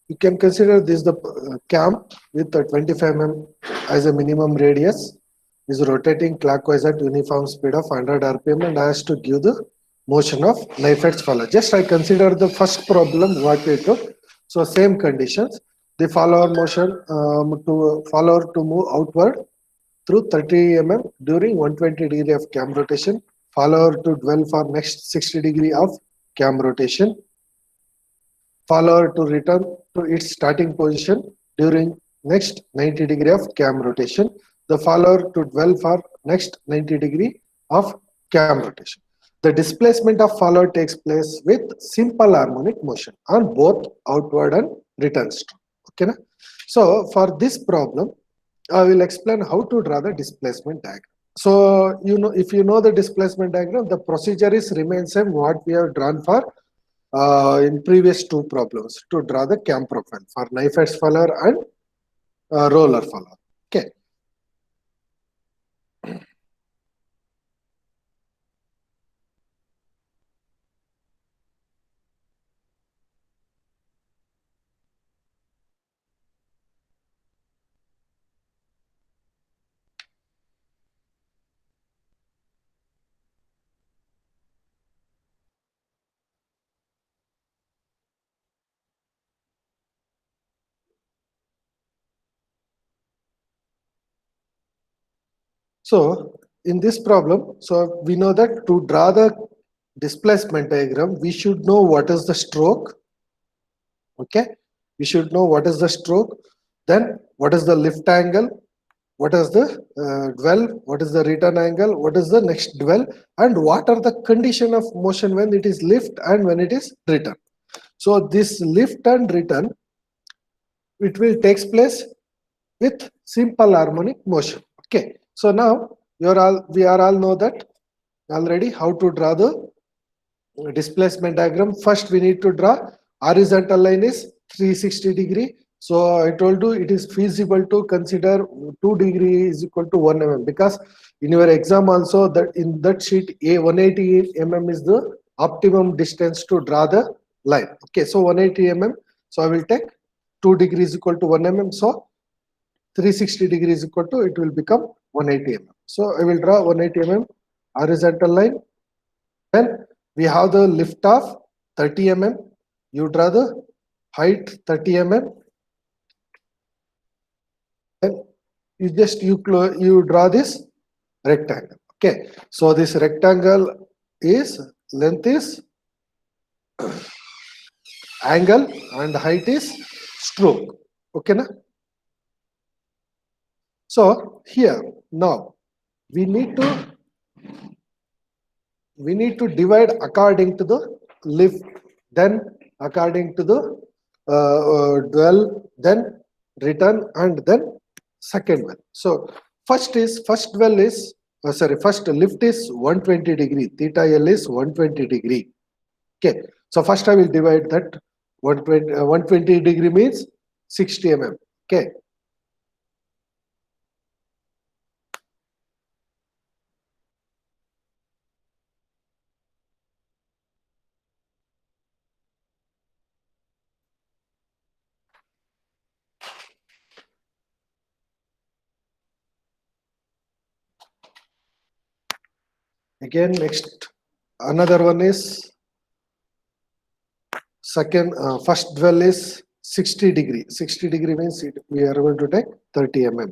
you can consider this the cam with the 25 mm as a minimum radius is rotating clockwise at uniform speed of 100 rpm and has to give the motion of knife edge follower. Just I consider the first problem what we took. So same conditions. The follower motion to follower to move outward through 30 mm during 120 degree of cam rotation. Follower to dwell for next 60 degree of cam rotation. Follower to return to its starting position during next 90 degree of cam rotation. The follower to dwell for next 90 degree of cam rotation. The displacement of follower takes place with simple harmonic motion on both outward and return stroke. Okay, na? So for this problem, I will explain how to draw the displacement diagram. So you know, if you know the displacement diagram, the procedure is remains same what we have drawn for in previous two problems to draw the cam profile for knife edge follower and roller follower. Okay. So in this problem, so we know that to draw the displacement diagram, we should know what is the stroke. Okay, we should know what is the stroke, then what is the lift angle, what is the dwell, what is the return angle, what is the next dwell, and what are the condition of motion when it is lift and when it is return. So this lift and return, it will takes place with simple harmonic motion. Okay, so now we are all know that already how to draw the displacement diagram. First we need to draw horizontal line is 360 degree. So I told you it is feasible to consider 2 degree is equal to 1 mm, because in your exam also that in that sheet a 180 mm is the optimum distance to draw the line. Okay, so 180 mm, so I will take 2 degrees equal to 1 mm, so 360 degrees equal to it will become 180 mm. So I will draw 180 mm horizontal line. Then we have the lift of 30 mm. You draw the height 30 mm. Then you draw this rectangle. Okay. So this rectangle is length is angle and height is stroke. Okay, na? So here now we need to divide according to the lift, then according to the dwell, then return, and then second one. So first dwell is sorry, first lift is 120 degree, theta L is 120 degree. Okay, so first I will divide that 120 degree means 60 mm. Okay, again next another one is second first dwell is 60 degree. 60 degree means we are going to take 30 mm.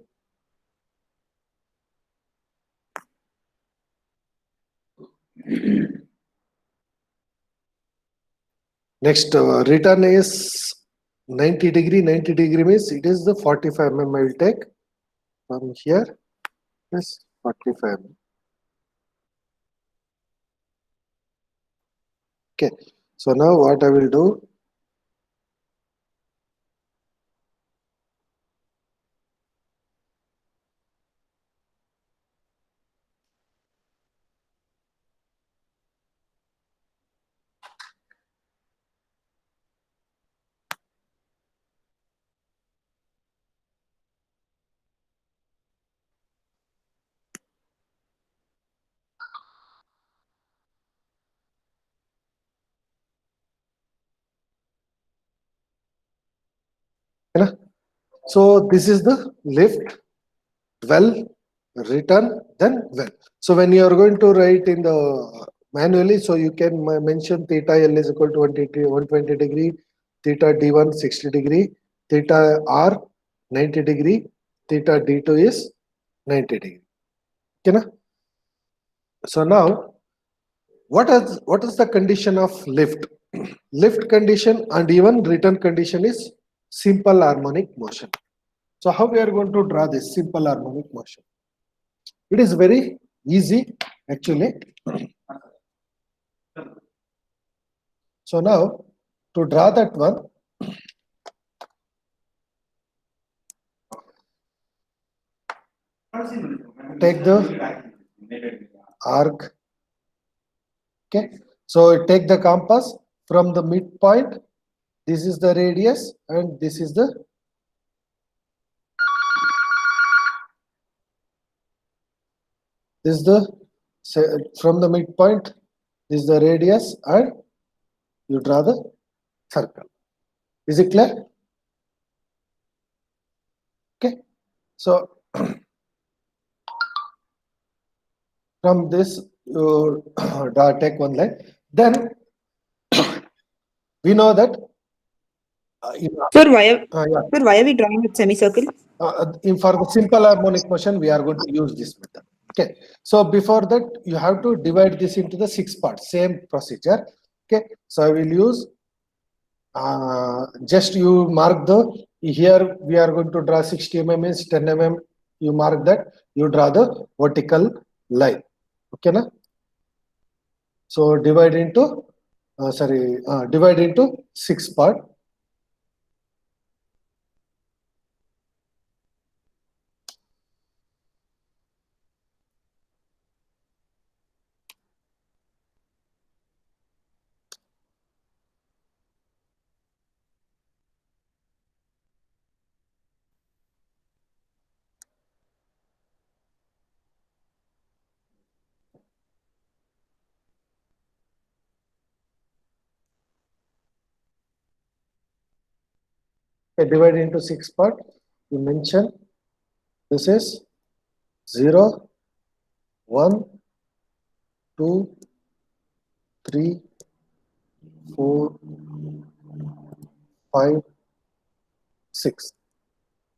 Next return is 90 degree. 90 degree means it is the 45 mm I will take from here. Yes, 45 mm. Okay, so now what I will do, है ना? So this is the lift, well, return, then well. So when you are going to write in the manually, so you can mention theta L is equal to 120 degree, theta D1 60 degree, theta R 90 degree, theta D2 is 90 degree. Okay, na? So now what is the condition of lift? Lift condition and even return condition is simple harmonic motion. So how we are going to draw this simple harmonic motion? It is very easy actually. So now to draw that one, take the arc. Okay, so take the compass from the midpoint. This is the radius and this is the from the midpoint. This is the radius and you draw the circle. Is it clear? Okay, so from this you take one line. Then we know that Sir, why are, yeah, sir, why are we drawing a semicircle? for the simple harmonic motion, we are going to use this method. Okay, so before that, you have to divide this into the 6 parts, same procedure. Okay, so I will use just you mark the here we are going to draw 60 mm means 10 mm. You mark that, you draw the vertical line. Okay, na? So divide into divide into 6 part. Divide into 6 part. You mention this is 0, 1, 2, 3, 4, 5, 6.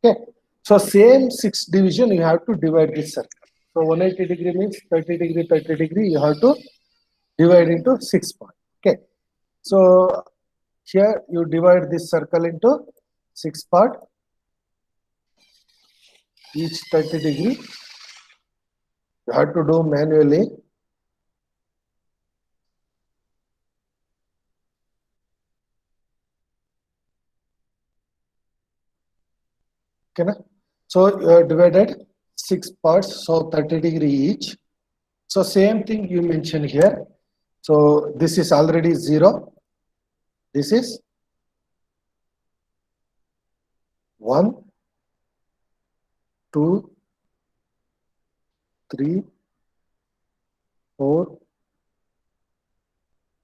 Okay, so same 6 division you have to divide this circle. So 180 degree means 30 degree, 30 degree. You have to divide into 6 parts. Okay, so here you divide this circle into 6 part, each 30 degree. You have to do manually. Okay, na? So you have divided 6 parts, so 30 degree each. So same thing you mention here. So this is already 0. This is 1, 2, 3, 4,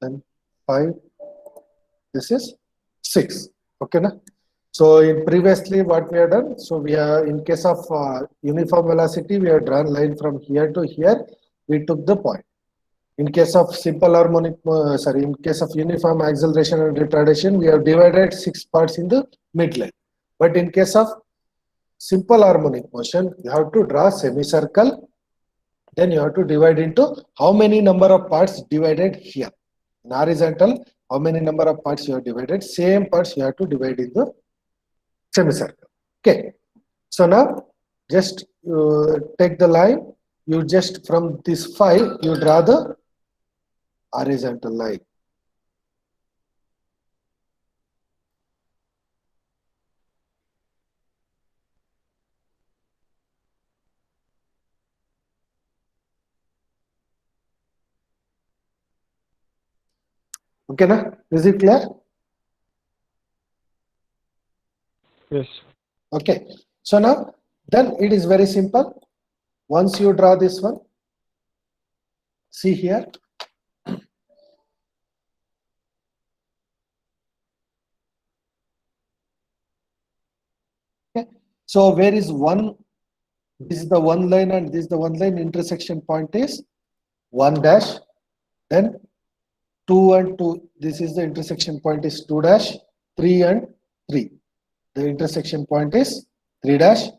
and 5. This is 6. Okay, na? So in previously what we have done, so we are in case of uniform velocity, we have drawn line from here to here. We took the point. In case of simple harmonic, in case of uniform acceleration and retardation, we have divided 6 parts in the midline. But in case of simple harmonic motion, you have to draw semicircle. Then you have to divide into how many number of parts divided here. In horizontal, how many number of parts you have divided? Same parts you have to divide in the semicircle. Okay. So now just take the line. You just from this 5, you draw the horizontal line. Okay, na? Is it clear? Yes. Okay. So now, then it is very simple. Once you draw this one, see here. So where is one? This is the one line and this is the one line. Intersection point is 1 dash. Then 2 and 2. This is the intersection point is 2 dash. 3 and 3. The intersection point is 3 dash.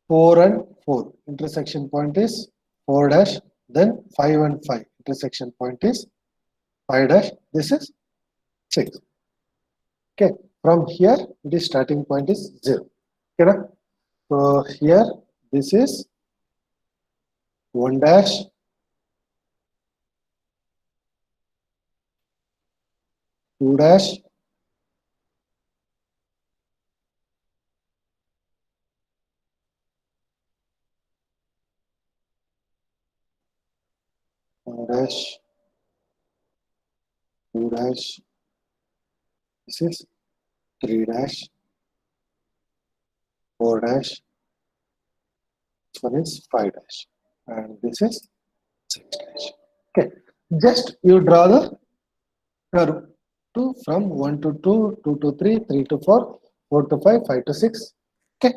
4 and 4. Intersection point is 4 dash. Then 5 and 5. Intersection point is 5 dash. This is 6. Okay. From here, it is starting point is 0. Okay. Na? So here, this is 1 dash. 2 dash. 1 dash. 2 dash. This is 3 dash. 4 dash. This one is 5 dash. And this is 6 dash. Okay. Just you draw the curve from 1 to 2, 2 to 3, 3 to 4, 4 to 5, 5 to 6. Okay.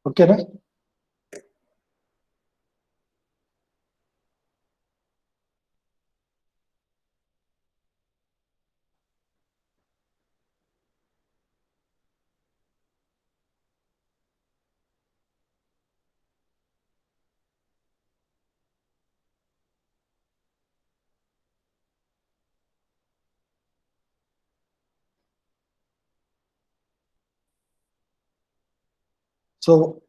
Okay. Na? So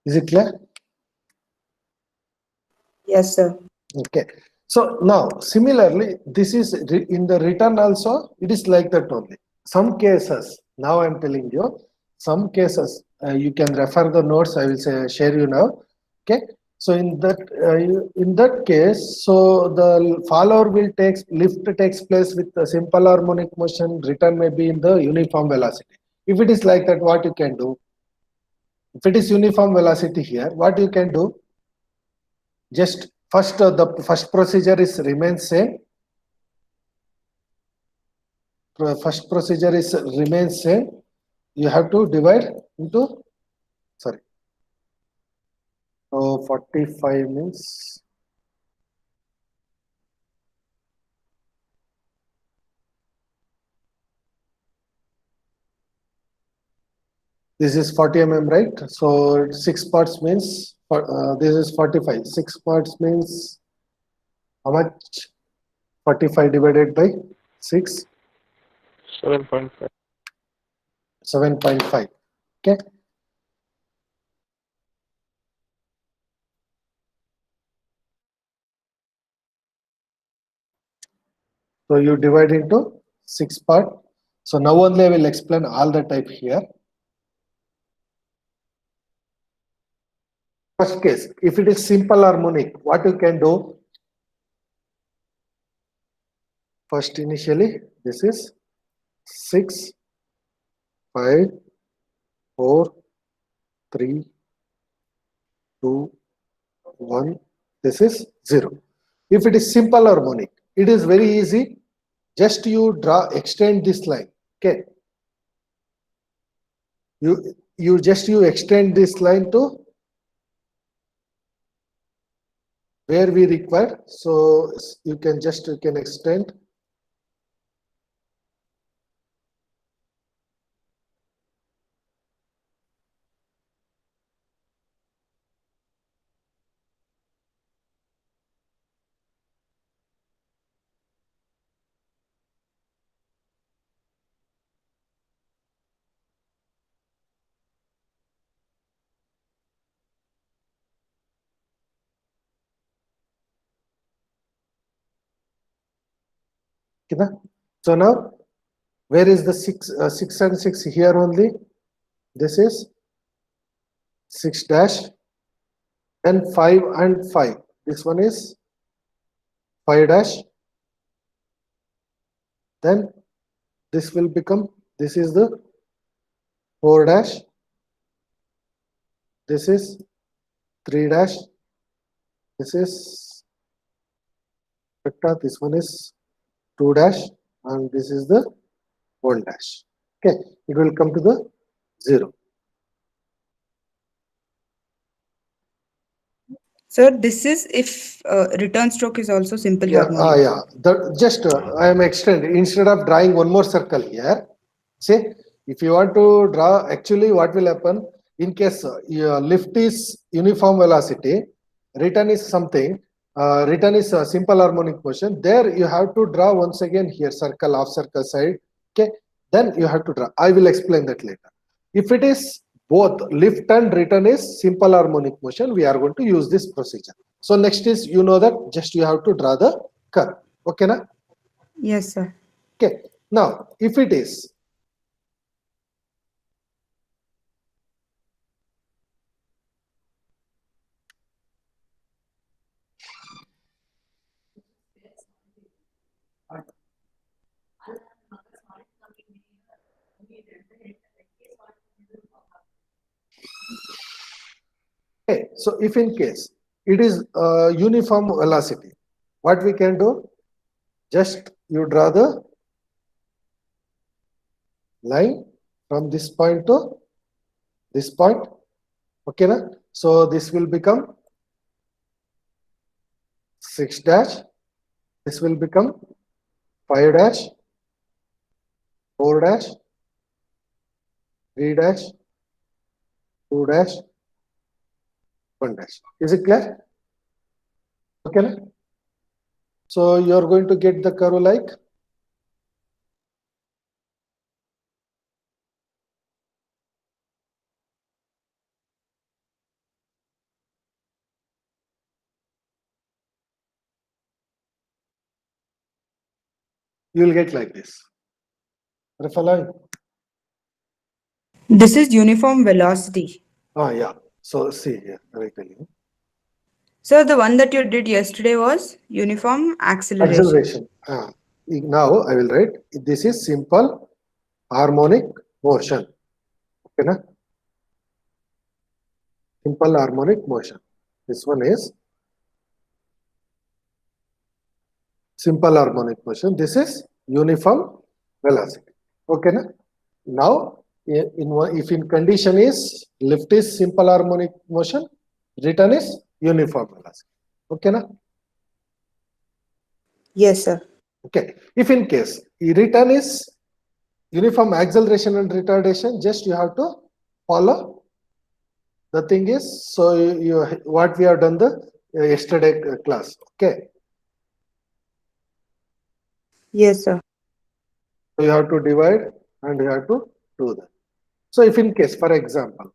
is it clear? Yes, sir. Okay. So now similarly, this is in the return also, it is like that only. Some cases, now I'm telling you, some cases, you can refer the notes, I will say, share you now. Okay. So in that case, so the follower will lift takes place with the simple harmonic motion, return may be in the uniform velocity. If it is like that, what you can do? If it is uniform velocity here, what you can do? Just first, the first procedure is remains same. First procedure is remains same. You have to divide into, sorry. So 45 means this is 40 mm, right? So 6 parts means this is 45. 6 parts means how much? 45 divided by 6, 7.5. 7.5. Okay. So you divide into 6 part. So now only I will explain all the type here. First case, if it is simple harmonic, what you can do? First, initially, this is 6, 5, 4, 3, 2, 1, this is 0. If it is simple harmonic, it is very easy. Just you extend this line. Okay. You extend this line to where we require. So you can extend. Okay, na? So now, where is the 6 and 6 here only? This is 6 dash, then 5 and 5. This one is 5 dash. Then this will become, this is the 4 dash. This is 3 dash. This is vector. This one is 2 dash. And this is the 1 dash. Okay, it will come to the 0. Sir, this is if return stroke is also simple harmonic. Yeah. I am extending, instead of drawing one more circle here, say if you want to draw, actually what will happen in case your lift is uniform velocity, return is something, return is a simple harmonic motion, there you have to draw once again here circle, half circle side. Okay, then you have to draw. I will explain that later. If it is both lift and return is simple harmonic motion, we are going to use this procedure. So next is, you know that just you have to draw the curve. Okay, na? Yes, sir. Okay. Now, if it is okay, so if in case it is uniform velocity, what we can do? Just you draw the line from this point to this point. Okay, na? So this will become 6 dash. This will become 5 dash, 4 dash, 3 dash, 2 dash, 1 dash. Is it clear? Okay, na? So you are going to get the curve like you will get like this. Are you following? This is uniform velocity. Yeah. So see here, I will tell you. Sir, the one that you did yesterday was uniform acceleration. Acceleration. Now I will write, this is simple harmonic motion. Okay, na? Simple harmonic motion. This one is simple harmonic motion. This is uniform velocity. Okay, na? Now, if in condition is lift is simple harmonic motion, return is uniform velocity. Okay, na? Yes, sir. Okay. If in case return is uniform acceleration and retardation, just you have to follow. The thing is, so what we have done the yesterday class. Okay. Yes, sir. So you have to divide and you have to do that. So if in case, for example,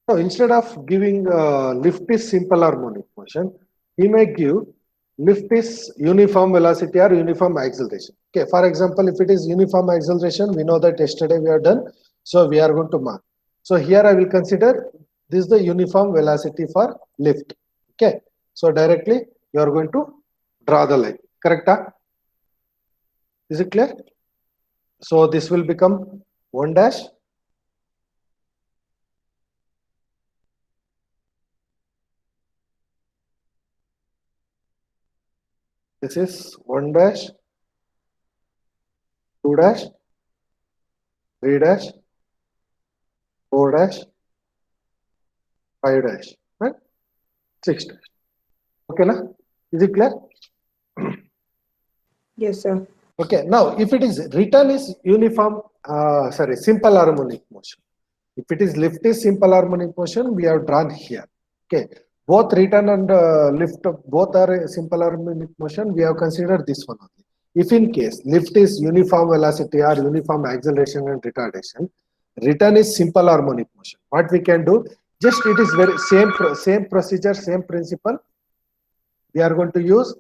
So instead of giving lift is simple harmonic motion, he may give lift is uniform velocity or uniform acceleration. Okay, for example, if it is uniform acceleration, we know that yesterday we are done, so we are going to mark. So here I will consider this is the uniform velocity for lift. Okay, so directly you are going to draw the line. Correct? Is it clear? So this will become 1 dash. This is 1 dash, 2 dash, 3 dash, 4 dash, 5 dash, right? 6 dash. Okay, na? Is it clear? Yes, sir. Okay, now if it is written is uniform, simple harmonic motion. If it is lift is simple harmonic motion, we have drawn here. Okay, both return and lift, both are a simple harmonic motion, we have considered this one only. If in case lift is uniform velocity or uniform acceleration and retardation, return is simple harmonic motion. What we can do, just it is very same procedure, same principle. We are going to use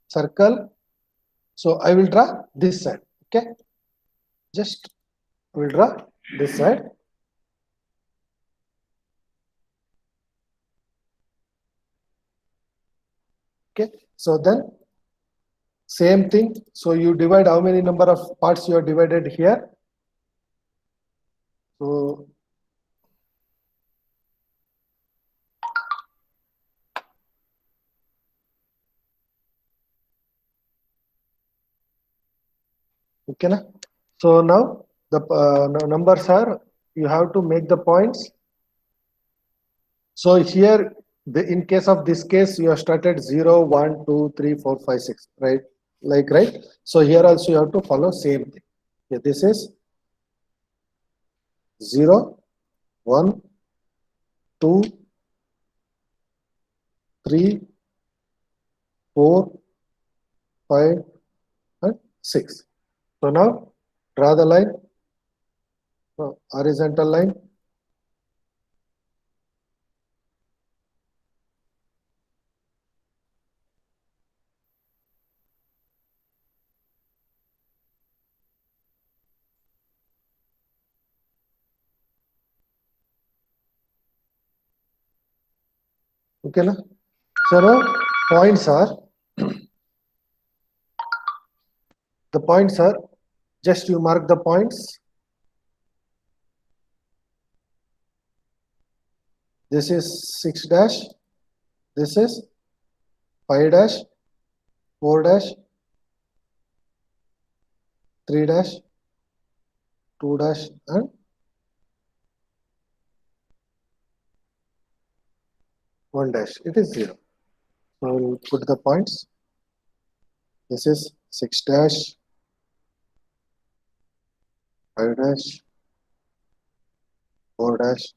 circle. So I will draw this side. Okay, just I will draw this side. Okay, so then same thing. So you divide how many number of parts you are divided here. So okay, na? So now the numbers are, you have to make the points. So here, in case of this case, you have started 0, 1, 2, 3, 4, 5, 6, right? Like, right? So here also you have to follow same thing. Okay, this is 0, 1, 2, 3, 4, 5, and 6. So now draw the line, horizontal line. Okay, na? So now points are, the points are, just you mark the points. This is 6 dash, this is 5 dash, 4 dash, 3 dash, 2 dash, and 1 dash. It is 0. So we'll put the points. This is 6 dash, 5 dash, 4 dash,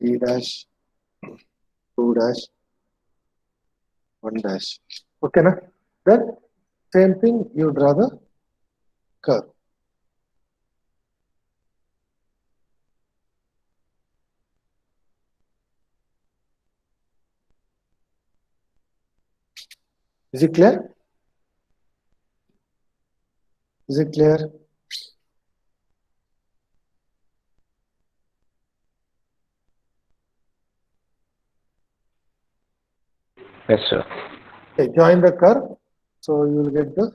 3 dash, 2 dash, 1 dash. Okay, na? Then same thing, you draw the curve. Is it clear? Is it clear? Yes, sir. Okay, join the curve. So you will get the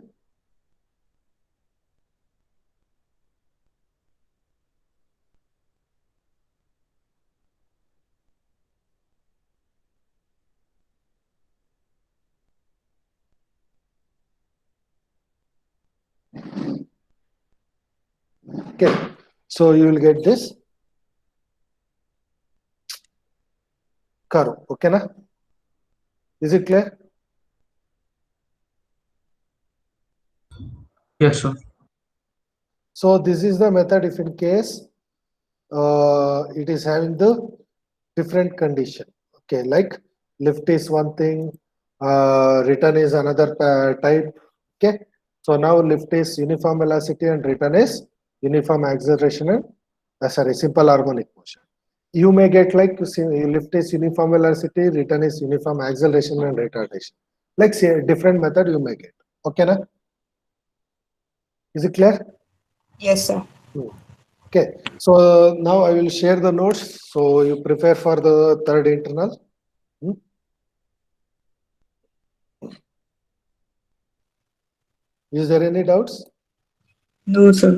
okay. So you will get this curve. Okay, na? Is it clear? Yes, sir. So this is the method if in case it is having the different condition. Okay, like lift is one thing, return is another type. Okay, so now lift is uniform velocity and return is uniform acceleration and simple harmonic motion. you may get like lift is uniform velocity, return is uniform acceleration and retardation. Like say different method you may get. Okay, na? Is it clear? Yes, sir. Okay, so now I will share the notes. So you prepare for the third internal. Is there any doubts? No, sir.